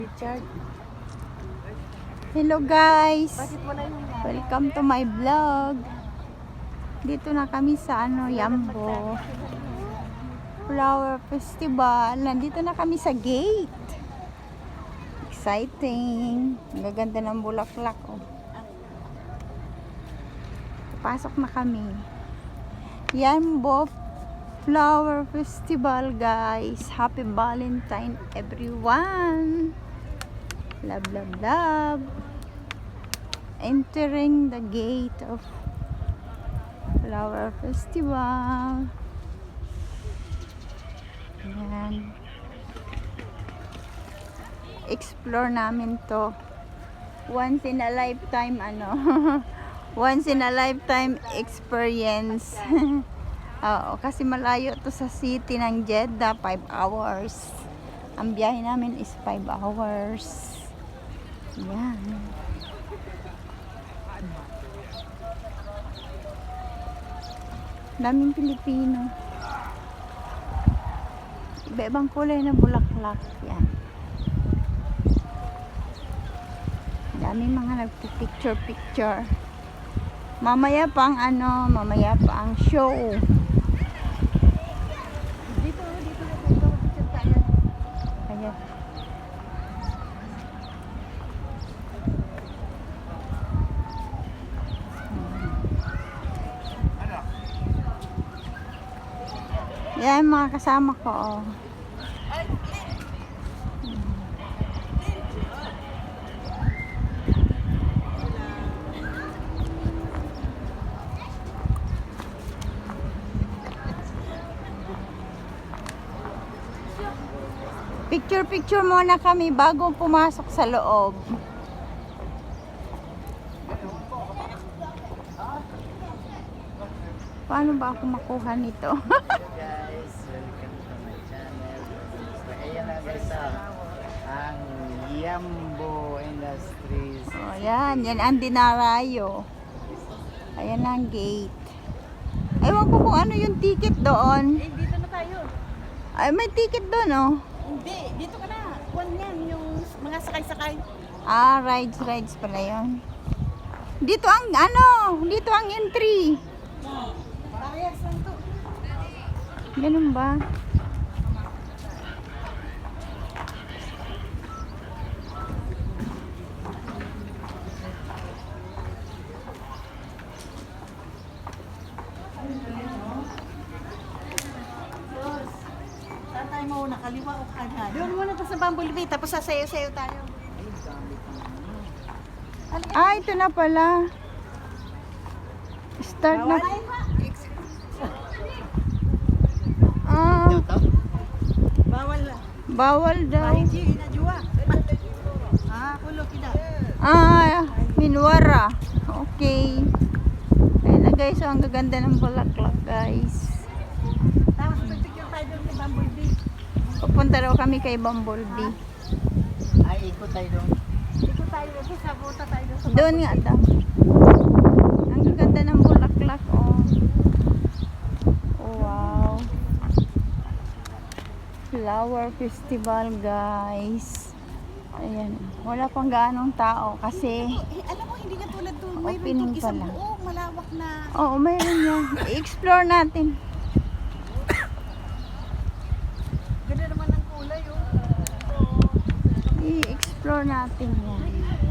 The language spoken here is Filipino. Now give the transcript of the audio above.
Richard. Hello guys, Bakit wala yung welcome to my vlog. Dito na kami sa Yambo Flower Festival. Nandito na kami sa gate. Exciting. Ang gaganda ng bulaklak, oh. Pasok na kami. Yambo Flower Festival, guys. Happy Valentine everyone. Love, love, love. Entering the gate of Flower Festival. Ayan. Explore namin to. Once in a lifetime, once in a lifetime experience. Oo, kasi malayo to sa city ng Jeddah, 5 hours. Ang biyahe namin is 5 hours. Yan. Daming Pilipino. Iba-ibang kulay na bulaklak. Yan. Daming mga nagpipicture-picture. Mamaya pa ang show. dito picture tayo. Ayan. Yan mga kasama ko, oh. Picture muna kami bago pumasok sa loob. Paano ba ako makuha nito? Guys, welcome to my channel. So, ayan na guys, ang Yambo Industries. Oh, yan ang dinarayo. Ayan ang gate. Ewan ko kung ano yung ticket doon. Dito na tayo. Ay, may ticket doon, oh. Hindi, dito ka na. Kuwan yan, yung mga sakay-sakay. Ah, rides pala yun. Dito ang entry. Parehas lang to. Ganun ba? Saan tayo muna? Kaliwa o kanan? Doon muna pa sa Bumblebee, tapos sasayo-sayo tayo. Ah, ito na pala. Start na. Ah, Bawal lang. bawal daw. Hindi, inadjua. Kulo kita. Ah, minwara. Okay. Ayun na guys, so ang gaganda ng bulaklak, guys. Tapos picture tayo doon sa Bumblebee. Pupunta raw kami kay Bumblebee. Ay, ikot tayo doon. Dito tayo, sa buta tayo doon sa Doon nga daw. Ang gaganda ng bulaklak, oh. Oh, wow. Flower Festival, guys. Ayan. Wala pang gaanong tao kasi alam mo, hindi ka tulad doon. Mayroon opening doon isang pa lang. buong malawak na. oo, mayroon yan. I-explore natin. Ganda naman ang kulay, oh. I-explore natin yan.